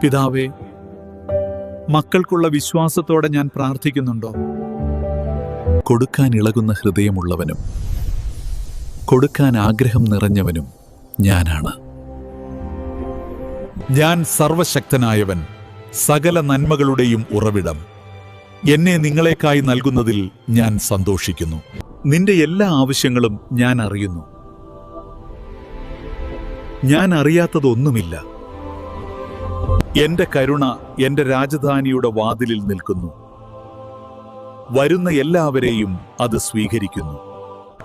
പിതാവേ, മക്കൾക്കുള്ള വിശ്വാസത്തോടെ ഞാൻ പ്രാർത്ഥിക്കുന്നുണ്ടോ? കൊടുക്കാൻ ഇളകുന്ന ഹൃദയമുള്ളവനും കൊടുക്കാൻ ആഗ്രഹം നിറഞ്ഞവനും ഞാനാണ്. ഞാൻ സർവശക്തനായവൻ, സകല നന്മകളുടെയും ഉറവിടം. എന്നെ നിങ്ങളെക്കായി നൽകുന്നതിൽ ഞാൻ സന്തോഷിക്കുന്നു. നിന്റെ എല്ലാ ആവശ്യങ്ങളും ഞാൻ അറിയുന്നു. ഞാൻ അറിയാത്തതൊന്നുമില്ല. എന്റെ കരുണ എന്റെ രാജധാനിയുടെ വാതിലിൽ നിൽക്കുന്നു. വരുന്ന എല്ലാവരെയും അത് സ്വീകരിക്കുന്നു.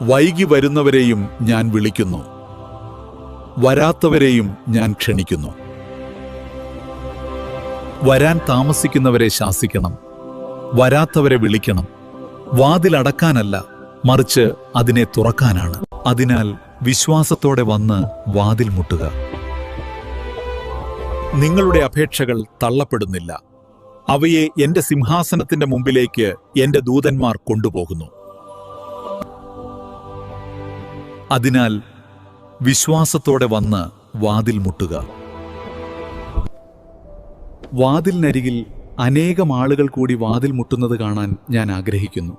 വൈകി വരുന്നവരെയും ഞാൻ വിളിക്കുന്നു. വരാത്തവരെയും ഞാൻ ക്ഷണിക്കുന്നു. വരാൻ താമസിക്കുന്നവരെ ശാസിക്കണം. വരാത്തവരെ വിളിക്കണം. വാതിലടക്കാനല്ല, മറിച്ച് അതിനെ തുറക്കാനാണ്. അതിനാൽ വിശ്വാസത്തോടെ വന്ന് വാതിൽ മുട്ടുക. നിങ്ങളുടെ അപേക്ഷകൾ തള്ളപ്പെടുന്നില്ല. അവയെ എന്റെ സിംഹാസനത്തിന്റെ മുമ്പിലേക്ക് എന്റെ ദൂതന്മാർ കൊണ്ടുപോകുന്നു. അതിനാൽ വിശ്വാസത്തോടെ വന്ന് വാതിൽ മുട്ടുക. വാതിലിനരികിൽ അനേകം ആളുകൾ കൂടി വാതിൽ മുട്ടുന്നത് കാണാൻ ഞാൻ ആഗ്രഹിക്കുന്നു.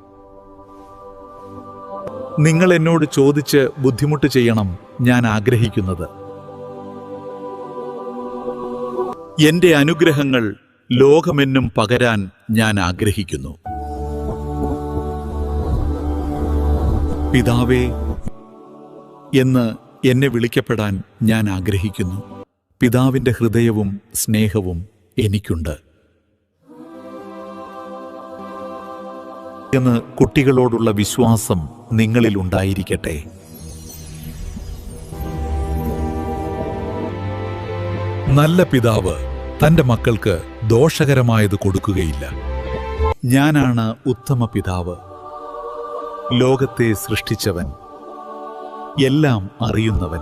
നിങ്ങൾ എന്നോട് ചോദിച്ച് ബുദ്ധിമുട്ട് ചെയ്യണം ഞാൻ ആഗ്രഹിക്കുന്നത്. എന്റെ അനുഗ്രഹങ്ങൾ ലോകമെന്നും പകരാൻ ഞാൻ ആഗ്രഹിക്കുന്നു. പിതാവേ എന്ന് എന്നെ വിളിക്കപ്പെടാൻ ഞാൻ ആഗ്രഹിക്കുന്നു. പിതാവിന്റെ ഹൃദയവും സ്നേഹവും എനിക്കുണ്ട് എന്ന് കുട്ടികളോടുള്ള വിശ്വാസം നിങ്ങളിൽ ഉണ്ടായിരിക്കട്ടെ. നല്ല പിതാവ് തന്റെ മക്കൾക്ക് ദോഷകരമായത് കൊടുക്കുകയില്ല. ഞാനാണ് ഉത്തമ പിതാവ്, ലോകത്തെ സൃഷ്ടിച്ചവൻ, എല്ലാം അറിയുന്നവൻ.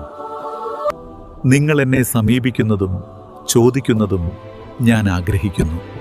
നിങ്ങൾ എന്നെ സമീപിക്കുന്നതും ചോദിക്കുന്നതും ഞാൻ ആഗ്രഹിക്കുന്നു.